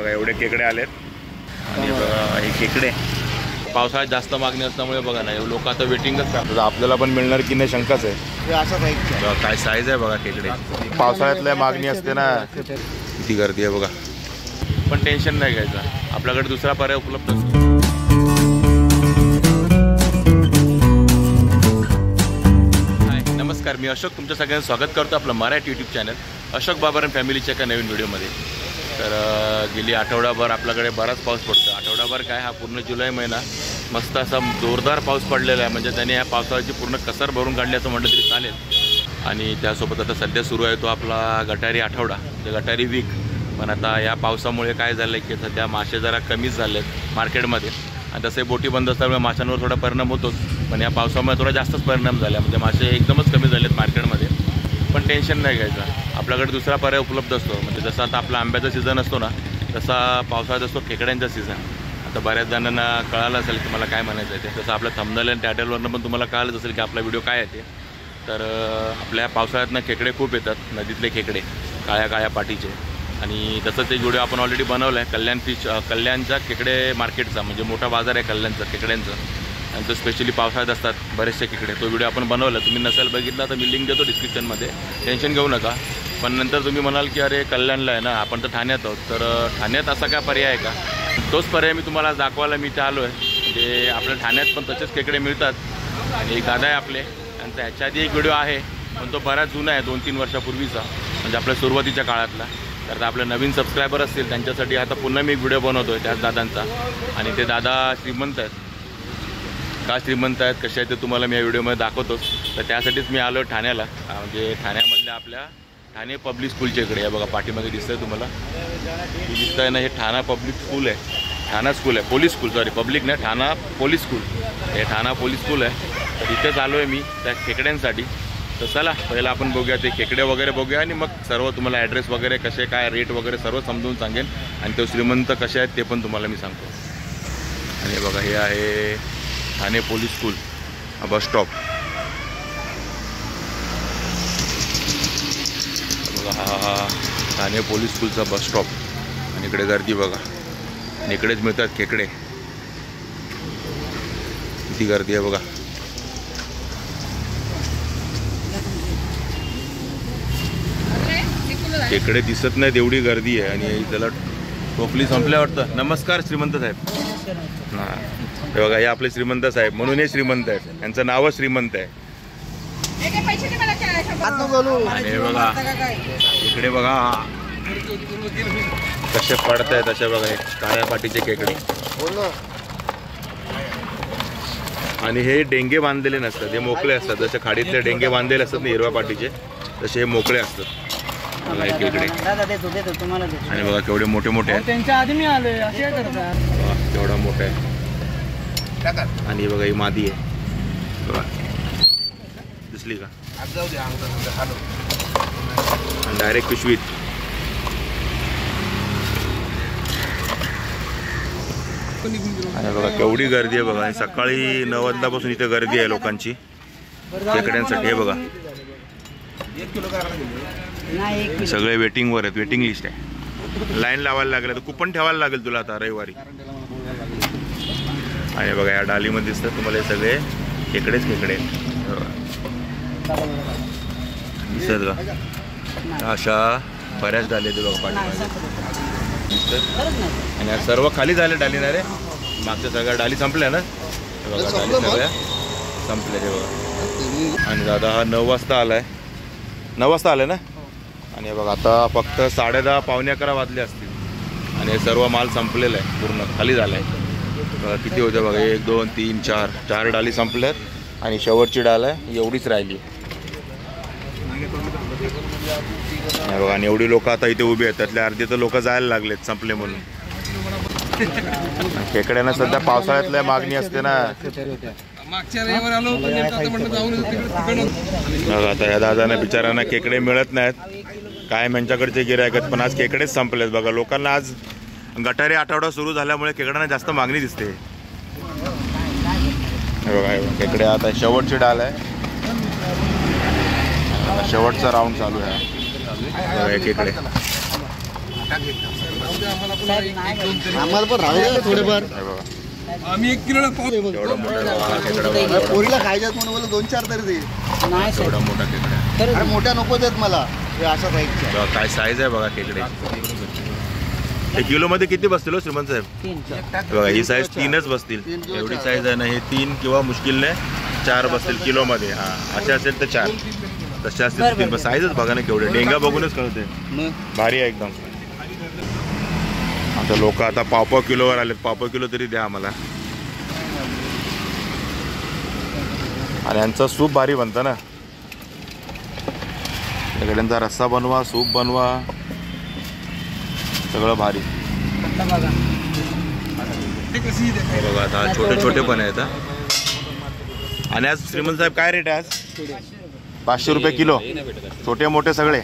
बघा एवढे खेकडे आलेत आणि बघा हे खेकडे पावसाळ्यात जास्त मागणी असल्यामुळे बघा ना लोक आता वेटिंगच करतात. आपल्याला पण मिळणार की नाही शंकाच आहे. काय साईज आहे बघा खेकडे. पावसाळ्यातल्या मागणी असते ना, किती गर्दी आहे बघा. पण टेन्शन नाही घ्यायचं, आपल्याकडे दुसरा पर्याय उपलब्ध असतो. नमस्कार, मी अशोक तुमच्या सगळ्यांचं स्वागत करतो आपलं Marathi YouTube channel Ashok Babar and फॅमिलीच्या एका नवीन व्हिडिओमध्ये. तर गेली आठवडाभर आपल्याकडे बराच पाऊस पडतो. आठवडाभर काय, हा पूर्ण जुलै महिना मस्त असा जोरदार पाऊस पडलेला आहे. म्हणजे त्याने या पावसाळ्याची पूर्ण कसर भरून काढली असं म्हटलं तरी चालेल. आणि त्यासोबत आता सध्या सुरू आहे तो आपला गटारी आठवडा, म्हणजे गटारी वीक. पण आता या पावसामुळे काय झालं आहे की सध्या मासे जरा कमीच झाले आहेत मार्केटमध्ये. आणि तसे बोटी बंद असल्यामुळे माशांवर थोडा परिणाम होतोच, पण या पावसामुळे थोडा जास्तच परिणाम झाला. म्हणजे मासे एकदमच कमी झाले आहेत मार्केटमध्ये. पण टेन्शन नाही घ्यायचं, आपल्याकडे दुसरा पर्याय उपलब्ध असतो. म्हणजे जसं आता आपला आंब्याचा सीझन असतो ना, तसा पावसाळ्यात असतो खेकड्यांचा सीझन. आता बऱ्याच जणांना कळालं असेल की मला काय म्हणायचं आहे ते. तसं आपल्या थंबनेल आणि टायटलवरनं पण तुम्हाला कळालंच असेल की आपला व्हिडिओ काय आहे ते. तर आपल्या पावसाळ्यातनं खेकडे खूप येतात, नदीतले खेकडे काळ्या काळ्या पाटीचे. आणि तसंच एक व्हिडिओ आपण ऑलरेडी बनवला आहे कल्याणच्या खेकडे मार्केटचा, म्हणजे मोठा बाजार आहे कल्याणचा खेकड्यांचं. आणि तो स्पेशली पावसाळ्यात असतात बरेचसे खेकडे. तो व्हिडिओ आपण बनवला, तुम्ही नसेल बघितला तर मी लिंक देतो डिस्क्रिप्शनमध्ये, टेन्शन घेऊ नका. पण नंतर तुम्ही म्हणाल की अरे कल्याणला आहे ना, आपण तर ठाण्यात आहोत, तर ठाण्यात असा काय पर्याय आहे का? तोच पर्याय मी तुम्हाला दाखवायला मी इथे आलो आहे. म्हणजे आपल्या ठाण्यात पण तसेच खेकडे मिळतात. आणि एक दादा आहे आपले, आणि ह्याच्या आधी एक व्हिडिओ आहे पण तो बराच जुना आहे, 2-3 वर्षापूर्वीचा, म्हणजे आपल्या सुरुवातीच्या काळातला. तर आता आपले नवीन सबस्क्रायबर असतील त्यांच्यासाठी आता पुन्हा मी एक व्हिडिओ बनवतो आहे त्याच दादांचा. आणि ते दादा श्रीमंत आहेत. का श्रीमंत आहेत, कसे आहेत ते तुम्हाला मी या व्हिडिओमध्ये दाखवतोच. तर त्यासाठीच मी आलो ठाण्याला. म्हणजे ठाण्यामधल्या आपल्या ठाणे पब्लिक स्कूलच्या इकडे आहे बघा, पाठीमध्ये दिसतं आहे तुम्हाला, दिसतं आहे ना, हे ठाणा पब्लिक स्कूल आहे. ठाणा स्कूल आहे, पोलीस स्कूल, सॉरी पब्लिक नाही, ठाणा पोलीस स्कूल. हे ठाणा पोलीस स्कूल आहे. तर इथेच आलो आहे मी त्या खेकड्यांसाठी. तर चला पहिलं आपण बघूया ते खेकडे वगैरे बघूया, आणि मग सर्व तुम्हाला ॲड्रेस वगैरे कसे काय रेट वगैरे सर्व समजून सांगेन. आणि तो श्रीमंत कसे आहेत ते पण तुम्हाला मी सांगतो. आणि बघा हे आहे Thane police school bus stop. बघा हा ठाणे पोलीस स्कूलचा बस स्टॉप. आणि इकडे गर्दी बघा, आणि इकडेच मिळतात खेकडे. किती गर्दी आहे बघा. खेकडे दिसत नाहीत एवढी गर्दी आहे. आणि त्याला टोपली संपल्या वाटतं. नमस्कार श्रीमंत साहेब. हां हे बघा, हे आपले श्रीमंत साहेब, म्हणून हे श्रीमंत आहेत, यांचं नावच श्रीमंत आहे. आणि हे बघा इकडे बघा कसे पडत आहेत अशा बघा, हे काळ्या पाटीचे खेकडे. आणि हे डेंगे बांधलेले नसतात, हे मोकळे असतात. जसे खाडीतले डेंगे बांधलेले असतात ना हिरव्या पाटीचे, तसे हे मोकळे असतात बघा हे खेकडे. आणि बघा केवढे मोठे मोठे आहेत, केवढा मोठा आहे. आणि बघा ही मादी आहे बघा, दिसली का? आणि डायरेक्ट पिशवीत. आणि बघा केवढी गर्दी आहे बघा. आणि सकाळी 9 वाजल्यापासून इथे गर्दी आहे लोकांची खेकड्यांसाठी. हे बघा सगळे वेटिंगवर आहेत, वेटिंग लिस्ट आहे. लाईन लावायला लागलं तर कुपन ठेवायला लागेल तुला आता रविवारी. आणि बघा या डालीमध्ये दिसतात तुम्हाला हे सगळे खेकडेच खेकडे दिसतात का? अशा बऱ्याच डाली आहेत बघा पाठीमध्ये दिसतात. आणि सर्व खाली झाले डाली ना रे, मागच्या सगळ्या डाली संपल्या ना बघा, डाली सगळ्या संपल्या ते बघा. आणि दादा हा 9 वाजता आलाय, 9 वाजता आलाय ना. आणि बघा आता फक्त 10:30 पावणे 11 वाजले असतील. आणि हे सर्व माल संपलेला आहे, पूर्ण खाली झाला आहे. किती होते बघा, 1 2 3 4 डाली संपल्यात. आणि शेवटची डाल आहे एवढीच राहिली बघा. आणि एवढी लोक आता इथे उभी आहेत, त्यातले अर्धे तर लोक जायला लागलेत संपले म्हणून. खेकड्यांना सध्या पावसाळ्यातल्या मागणी असते ना. आता या दादांना बिचारांना खेकडे मिळत नाहीत, काय यांच्याकडचे गिऱ्हाईक आहेत, पण आज खेकडेच संपलेत बघा. लोकांना आज गटारी आठवडा सुरू झाल्यामुळे खेकड्यांना जास्त मागणी दिसते. बघा खेकडे आता शेवटची डाल आहे, शेवटचा राऊंड चालू आहे बघा. खेकडे आम्हाला पण राहू द्या थोडेफार. हे बघा आम्ही 1 किलोला एवढा मोठा बघा खेकडा बघा. पोरीला खायच्यात म्हणून बोललो 2-4 तरी दे. एवढा मोठा खेकडा अरे मोठ्या नकोच आहेत मला हे अशा साईजच्या. बघा काय साईज आहे बघा खेकडे. 1 किलो मध्ये किती बसतील हो श्रीमंत साहेब? बघा ही साईज 3च बसतील. एवढी साईज आहे ना, हे 3 किंवा मुश्किलने 4 बसतील किलो मध्ये. हा असे असेल तर 4, तसे असतील 3. साईजच बघा ना केवढे. डेंगा बघूनच कळते भारी आहे एकदम. आता लोक आता पाव किलोवर आलेत. पाव किलो तरी द्या आम्हाला. आणि यांचं सूप भारी बनतं ना. खेकड्यांचा रस्सा बनवा, सूप बनवा, सगळं भारी. बघा आता छोटे छोटे पण आहेत. आणि आज श्रीमंत साहेब काय रेट आहे आज? 500 रुपये किलो. छोटे मोठे सगळे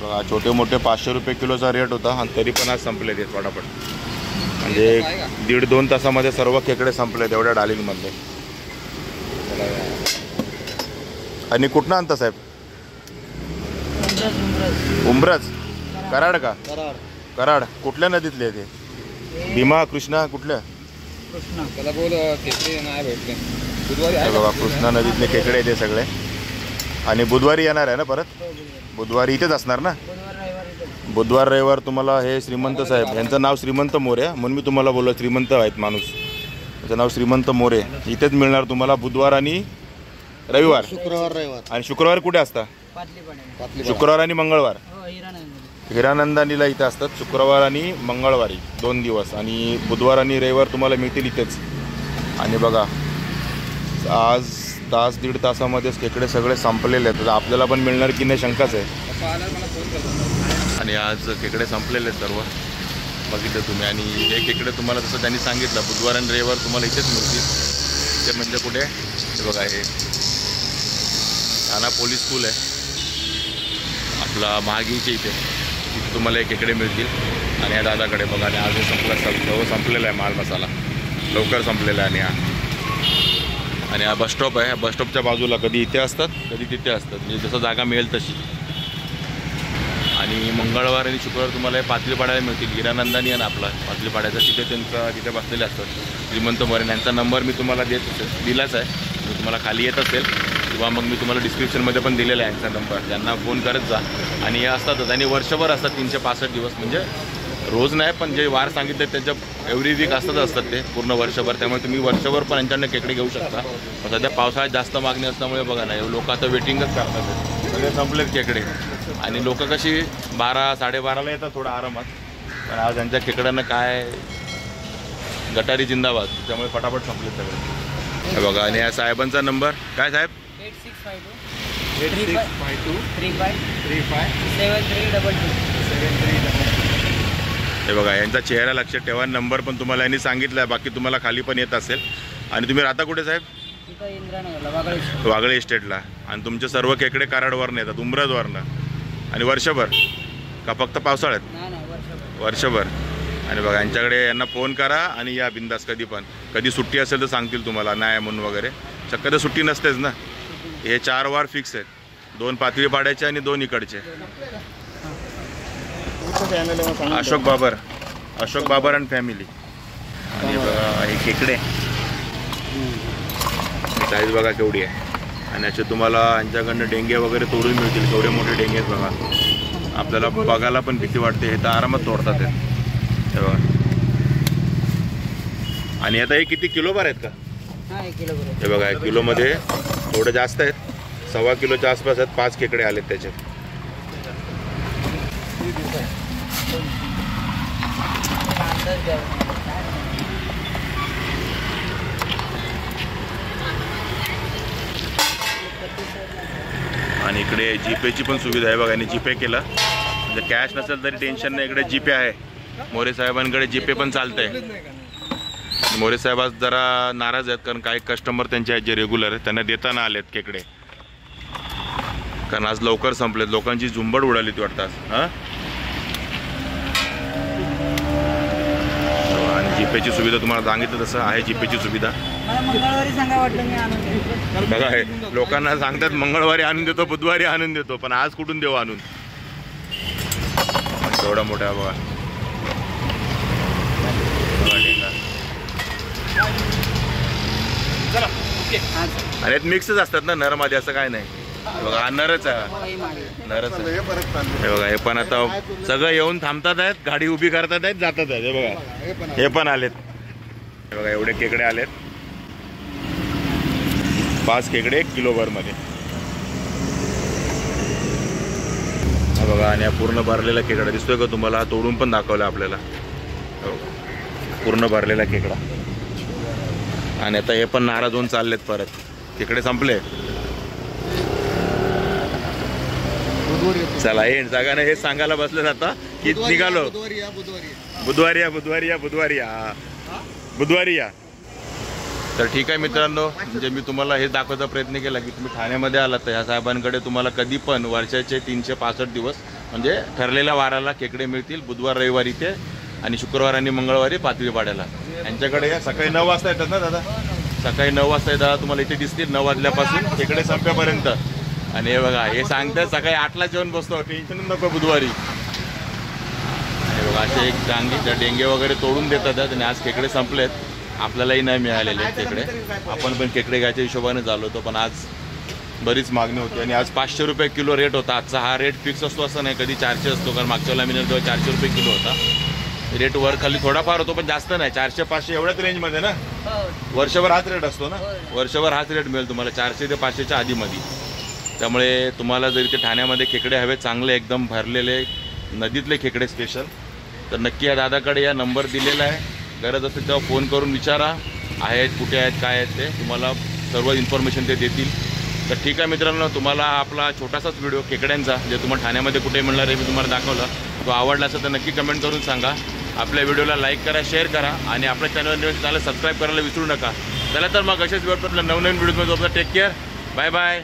बघा. छोटे मोठे 500 रुपये किलोचा रेट होता. आणि तरी पण आज संपले ते फटाफट. म्हणजे 1.5-2 तासामध्ये सर्व खेकडे संपले तेवढ्या डालिंगमधले. आणि कुठनं आणता साहेब? उंबरज कराड का? कराड. कुठल्या नदीतले ते? भीमा, कृष्णा, कुठल्या? बघा कृष्णा नदीतले खेकडे ते सगळे. आणि बुधवारी येणार आहे ना परत? बुधवारी इथेच असणार ना? बुधवार रविवार तुम्हाला हे श्रीमंत साहेब, यांचं नाव श्रीमंत मोरे म्हणून मी तुम्हाला बोललो. श्रीमंत आहेत माणूस, त्याचं नाव श्रीमंत मोरे. इथेच मिळणार तुम्हाला बुधवार आणि रविवार. शुक्रवार रविवार. आणि शुक्रवार कुठे असता? शुक्रवार आणि मंगळवार हिरानंदानीला इथं असतात. शुक्रवार आणि मंगळवारी 2 दिवस. आणि बुधवार आणि रविवार तुम्हाला मिळतील इथेच. आणि बघा आज 1.5 तासामध्येच खेकडे सगळे संपलेले आहेत. आपल्याला पण मिळणार की नाही शंकाच आहे. आणि आज खेकडे संपलेले आहेत सर्व बघितलं तुम्ही. आणि हे खेकडे तुम्हाला जसं त्यांनी सांगितलं बुधवार आणि रविवार तुम्हाला इथेच मिळतील. ते म्हणजे कुठे? हे बघा हे ठाणा पोलीस स्कूल आहे आपला महागीच्या इथे. तिथे तुम्हाला हे खेकडे मिळतील. आणि या दादाकडे बघा. आणि आज हे संपलेला आहे माल मसाला लवकर संपलेला आहे. आणि हा बसस्टॉप आहे. बसस्टॉपच्या बाजूला कधी इथे असतात कधी तिथे असतात, म्हणजे जसं जागा मिळेल तशी. आणि मंगळवार आणि शुक्रवार तुम्हाला हे पातळीपाड्याला मिळतील. हिरानंदानी आहे ना आपला पातळीपाड्याचा, तिथे बसलेले असतात श्रीमंत मोरे. यांचा नंबर मी तुम्हाला दिलाच आहे. मी तुम्हाला खाली येत असेल किंवा मग मी तुम्हाला डिस्क्रिप्शनमध्ये पण दिलेला आहे यांचा नंबर. त्यांना फोन करत जा. आणि हे असतातच. आणि वर्षभर असतात 365 दिवस. म्हणजे रोज नाही पण जे वार सांगितले त्यांच्या एव्हरी वीक असतात ते पूर्ण वर्षभर. त्यामुळे तुम्ही वर्षभर पण यांच्याकडनं खेकडे घेऊ शकता. सध्या पावसाळ्यात जास्त मागणी असल्यामुळे बघा ना लोक आता वेटिंगच करतात. सगळे संपलेत खेकडे. आणि लोक कशी 12-12:30ला येतात थोडं आरामात. पण आज त्यांच्या खेकड्यांना काय गटारी जिंदाबाद, त्यामुळे फटाफट संपलेत सगळे. हे बघा. आणि या साहेबांचा नंबर काय साहेब? 8652 हे बघा. यांचा चेहरा लक्षात ठेवा. नंबर पण तुम्हाला यांनी सांगितला आहे. बाकी तुम्हाला खाली पण येत असेल. आणि तुम्ही राहता कुठे साहेब? वागळे इस्टेटला. आणि तुमचे सर्व खेकडे कराडवरनं येतात, उंबरजवरनं. आणि वर्षभर का फक्त पावसाळ्यात? वर्षभर. आणि बघा यांच्याकडे यांना फोन करा आणि या बिंदास कधी पण. कधी सुट्टी असेल तर सांगतील तुम्हाला नाही म्हणून वगैरे. शक्यतो सुट्टी नसतेच ना. हे 4 वार फिक्स आहेत. 2 पातळीपाड्याचे आणि 2 इकडचे. Ashok Babar and family. आणि बघा हे खेकडे साईज बघा केवढी आहे. आणि याचे तुम्हाला यांच्याकडनं डेंगे वगैरे तोडून मिळतील. केवढे मोठे डेंगे आहेत बघा. आपल्याला बघायला पण भीती वाटते. हे तर आरामात तोडतात हे बघा. आणि आता हे किती किलोभर आहेत का? हे बघा 1 किलोमध्ये थोडं जास्त आहेत. 1.25 किलोच्या आसपास आहेत. 5 खेकडे आलेत त्याचे. आणि इकडे जीपेची पण सुविधा आहे बघा. आणि जीपे केलं म्हणजे कॅश नसेल तरी टेन्शन नाही. इकडे जीपे आहे. मोरे साहेबांकडे जीपे पण चालतंय. मोरे साहेब आज जरा नाराज आहेत कारण काही कस्टमर त्यांचे आहेत जे रेग्युलर आहेत त्यांना देताना आलेत खेकडे. कारण आज लवकर संपलेत. लोकांची झुंबड उडाली ती वाटतात. हां. आणि जीपेची सुविधा तुम्हाला सांगितलं तसं आहे. जीपेची सुविधा बघा. हे लोकांना सांगतात मंगळवारी आणून देतो, बुधवारी आणून देतो. पण आज कुठून देऊ आणून? एवढा मोठा आहे बघा. बघा डेंगा. अरे मिक्सच असतात ना नर मध्ये, असं काय नाही. बघा हा नरच आहे, नरच आहे. हे बघा हे पण आता सगळं येऊन थांबतात आहेत, गाडी उभी करतात आहेत, जातात आहेत. हे बघा हे पण आलेत. हे बघा एवढे खेकडे आलेत, 5 खेकडे 1 किलोभर मध्ये. हा बघा आणि हा पूर्ण भरलेला खेकडा दिसतोय का तुम्हाला? तोडून पण दाखवला आपल्याला. पूर्ण भरलेला खेकडा. आणि आता हे पण नाराज होऊन चाललेत परत. खेकडे संपले. चला एंड सगळ्यांना हे सांगायला बसले आता की निघालो. बुधवारी या. तर ठीक आहे मित्रांनो, म्हणजे मी तुम्हाला हे दाखवायचा प्रयत्न केला की तुम्ही ठाण्यामध्ये आलात तर ह्या साहेबांकडे तुम्हाला कधी पण वर्षाचे 365 दिवस म्हणजे ठरलेल्या वाराला खेकडे मिळतील. बुधवार रविवार इथे आणि शुक्रवार आणि मंगळवारी पातळीपाड्याला. यांच्याकडे या सकाळी 9 वाजता येतात ना दादा? सकाळी 9 वाजता येतात, तुम्हाला इथे दिसतील 9 वाजल्यापासून खेकडे संपेपर्यंत. आणि हे बघा हे सांगतात सकाळी 8ला जेवण बसतो, टेन्शन नको बुधवारी. हे बघा असे एक त्या डेंगे वगैरे तोडून देतात आणि आज खेकडे संपलेत. आपल्यालाही नाही मिळालेले खेकडे. आपण पण खेकडे घ्यायच्या हिशोबाने झालो होतो, पण आज बरीच मागणी होती. आणि आज 500 रुपये किलो रेट होता. आजचा हा रेट फिक्स असतो असं नाही, कधी 400 असतो. कारण मागच्या वेळेला मी तेव्हा 400 रुपये किलो होता. रेट वर खाली थोडाफार होतो पण जास्त नाही. 400-500 एवढ्याच रेंजमध्ये ना. वर्षभर हाच रेट असतो ना, वर्षभर हाच रेट मिळेल तुम्हाला 400 ते 500च्या आधीमध्ये. त्यामुळे तुम्हाला जर इथे ठाण्यामध्ये खेकडे हवे चांगले एकदम भरलेले नदीतले खेकडे स्पेशल, तर नक्की या दादाकडे या नंबर दिलेला आहे. गरज असेल तेव्हा फोन करून विचारा आहेत कुठे आहेत काय आहेत ते, तुम्हाला सर्व इन्फॉर्मेशन ते देतील. तर ठीक आहे मित्रांनो, तुम्हाला आपला छोटासाच व्हिडिओ खेकड्यांचा जे तुम्हाला ठाण्यामध्ये कुठे मिळणार आहे मी तुम्हाला दाखवला, तो आवडला असेल तर नक्की कमेंट करून सांगा. आपल्या व्हिडिओला लाईक करा, शेअर करा आणि आपल्या चॅनलला सबस्क्राईब करायला विसरू नका. चला तर मग असेच वेळ नवनवीन व्हिडिओमध्ये टेक केअर, बाय बाय.